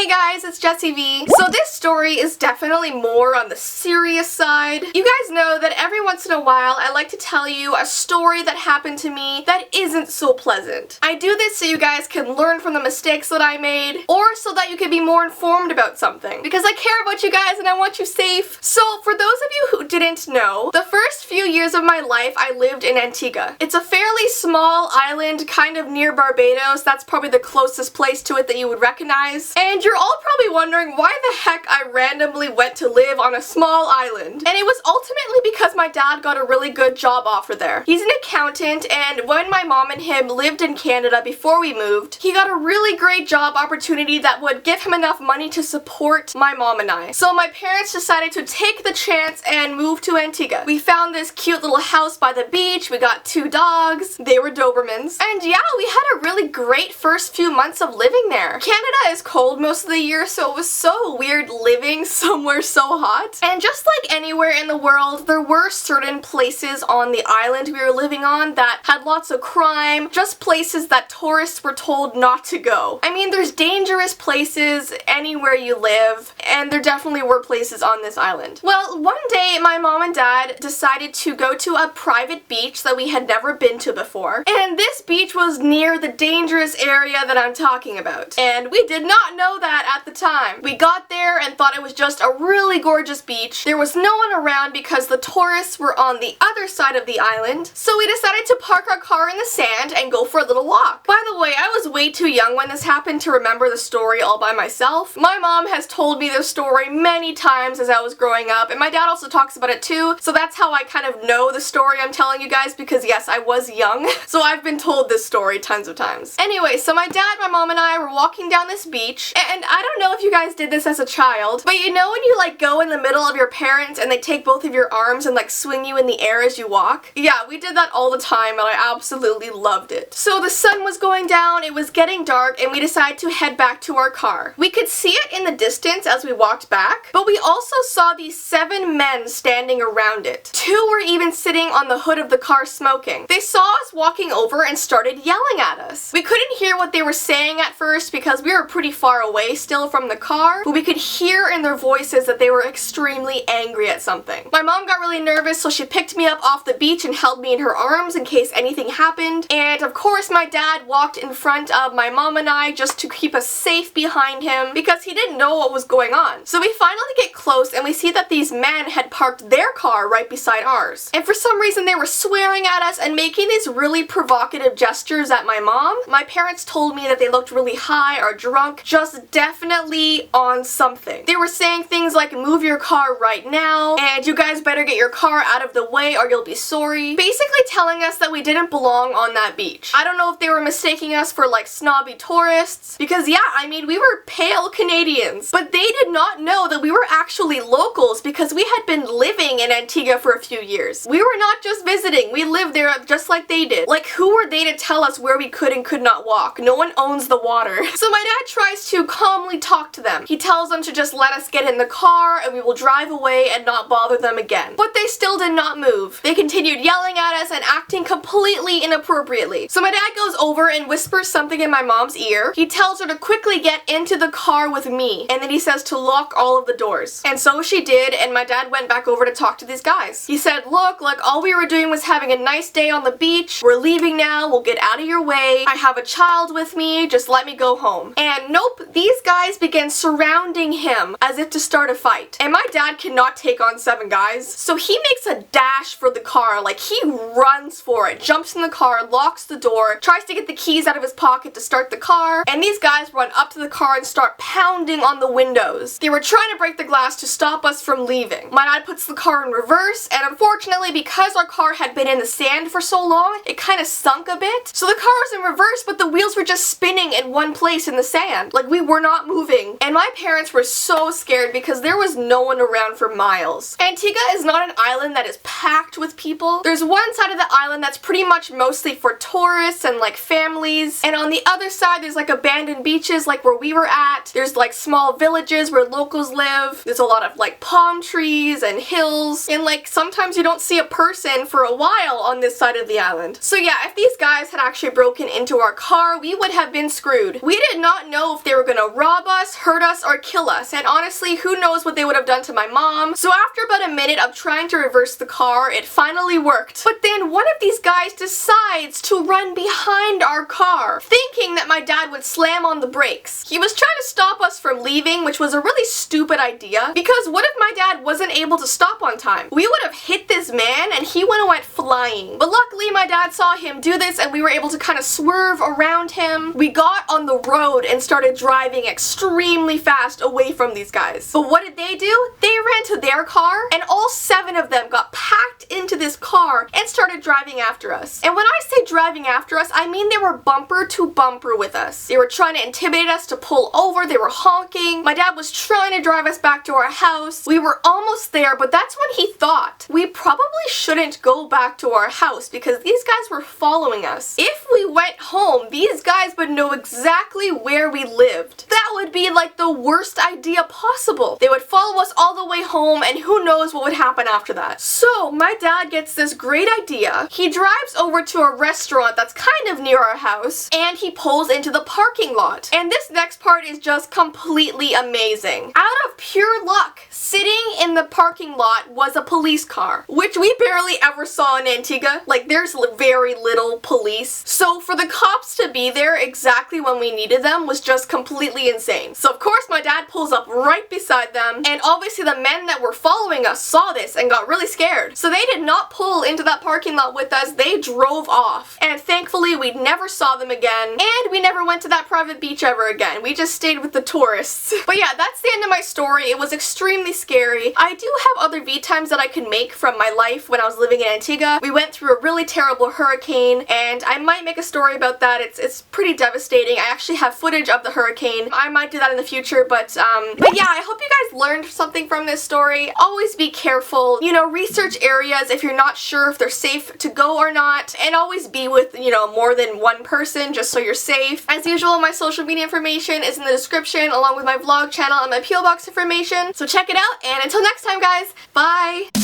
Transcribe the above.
Hey guys, it's Jessii V. So this story is definitely more on the serious side. You guys know that every once in a while I like to tell you a story that happened to me that isn't so pleasant. I do this so you guys can learn from the mistakes that I made, or so that you can be more informed about something. Because I care about you guys and I want you safe. So for those of you who didn't know, the first few years of my life I lived in Antigua. It's a fairly small island kind of near Barbados. That's probably the closest place to it that you would recognize. And you're all probably wondering why the heck I randomly went to live on a small island. And it was ultimately because my dad got a really good job offer there. He's an accountant, and when my mom and him lived in Canada before we moved, he got a really great job opportunity that would give him enough money to support my mom and I. So my parents decided to take the chance and move to Antigua. We found this cute little house by the beach, we got 2 dogs, they were Dobermans, and yeah, we had a really great first few months of living there. Canada is cold most of the year, so it was so weird living somewhere so hot. And just like anywhere in the world, there were certain places on the island we were living on that had lots of crime, just places that tourists were told not to go. I mean, there's dangerous places anywhere you live, and there definitely were places on this island. Well, one day my mom and dad decided to go to a private beach that we had never been to before, and this beach was near the dangerous area that I'm talking about. And we did not know that at the time. We got there and thought it was just a really gorgeous beach. There was no one around because the tourists were on the other side of the island, so we decided to park our car in the sand and go for a little walk. By the way, I was way too young when this happened to remember the story all by myself. My mom has told me this story many times as I was growing up, and my dad also talks about it too, so that's how I kind of know the story I'm telling you guys, because yes, I was young, so I've been told this story tons of times. Anyway, so my dad, my mom, and I were walking down this beach, and I don't know if you guys did this as a child, but you know when you like go in the middle of your parents and they take both of your arms and like swing you in the air as you walk? Yeah, we did that all the time and I absolutely loved it. So the sun was going down, it was getting dark, and we decided to head back to our car. We could see it in the distance as we walked back, but we also saw these 7 men standing around it. 2 were even sitting on the hood of the car smoking. They saw us walking over and started yelling at us. We couldn't hear what they were saying at first because we were pretty far away still from the car, but we could hear in their voices that they were extremely angry at something. My mom got really nervous, so she picked me up off the beach and held me in her arms in case anything happened, and of course my dad walked in front of my mom and I just to keep us safe behind him because he didn't know what was going on. So we finally get close and we see that these men had parked their car right beside ours, and for some reason they were swearing at us and making these really provocative gestures at my mom. My parents told me that they looked really high or drunk, just definitely on something. They were saying things like, move your car right now, and you guys better get your car out of the way or you'll be sorry. Basically telling us that we didn't belong on that beach. I don't know if they were mistaking us for like snobby tourists, because yeah, I mean, we were pale Canadians, but they did not know that we were actually locals because we had been living in Antigua for a few years. We were not just visiting, we lived there just like they did. Like, who were they to tell us where we could and could not walk? No one owns the water. So my dad tries to calmly talk to them. He tells them to just let us get in the car and we will drive away and not bother them again. But they still did not move. They continued yelling at us and acting completely inappropriately. So my dad goes over and whispers something in my mom's ear. He tells her to quickly get into the car with me, and then he says to lock all of the doors. And so she did, and my dad went back over to talk to these guys. He said, look, like all we were doing was having a nice day on the beach. We're leaving now, we'll get out of your way. I have a child with me, just let me go home. And nope, these guys began surrounding him as if to start a fight. And my dad cannot take on 7 guys, so he makes a dash for the car, like he runs for it, jumps in the car, locks the door, tries to get the keys out of his pocket to start the car, and these guys run up to the car and start pounding on the windows. They were trying to break the glass to stop us from leaving. My dad puts the car in reverse, and unfortunately, because our car had been in the sand for so long, it kind of sunk a bit. So the car was in reverse, but the wheels were just spinning in one place in the sand. Like, we were not moving. And my parents were so scared because there was no one around for miles. Antigua is not an island that is packed with people. There's one side of the island that's pretty much mostly for tourists and like families, and on the other side there's like abandoned beaches like where we were at. There's like small villages where locals live. There's a lot of like palm trees and hills, and like sometimes you don't see a person for a while on this side of the island. So yeah, if these guys had actually broken into our car, we would have been screwed. We did not know if they were gonna rob us, hurt us, or kill us. And honestly, who knows what they would have done to my mom. So after about a minute of trying to reverse the car, it finally worked. But then one of these guys decides to run behind our car, thinking that my dad would slam on the brakes. He was trying to stop us from leaving, which was a really stupid idea, because what if my dad wasn't able to stop on time? We would have hit this man and he would have went flying. But luckily my dad saw him do this and we were able to kind of swerve around him. We got on the road and started driving extremely fast away from these guys. But what did they do? They ran to their car and all 7 of them got packed into this car and started driving after us. And when I say driving after us, I mean they were bumper to bumper with us. They were trying to intimidate us to pull over. They were honking. My dad was trying to drive us back to our house. We were almost there, but that's when he thought we probably shouldn't go back to our house because these guys were following us. If we went home, these guys would know exactly where we lived. That would be like the worst idea possible. They would follow us all the way home and who knows what would happen after that. So my dad gets this great idea. He drives over to a restaurant that's kind of near our house and he pulls into the parking lot. And this next part is just completely amazing. Out of pure luck, sitting in the parking lot was a police car, which we barely ever saw in Antigua. Like, there's very little police. So for the cops to be there exactly when we needed them was just completely insane. So of course my dad pulls up right beside them, and obviously the men that were following us saw this and got really scared. So they did not pull into that parking lot with us. They drove off. And thankfully we never saw them again, and we never went to that private beach ever again. We just stayed with the tourists. But yeah, that's the end of my story. It was extremely scary. I do have other V-times that I can make from my life when I was living in Antigua. We went through a really terrible hurricane, and I might make a story about that. It's pretty devastating. I actually have footage of the hurricane. I might do that in the future, but yeah, I hope you guys learned something from this story. Always be careful. You know, research areas if you're not sure if they're safe to go or not, and always be with, you know, more than one person just so you're safe. As usual, my social media information is in the description along with my vlog channel and my P.O. box information, so check it out, and until next time guys, bye!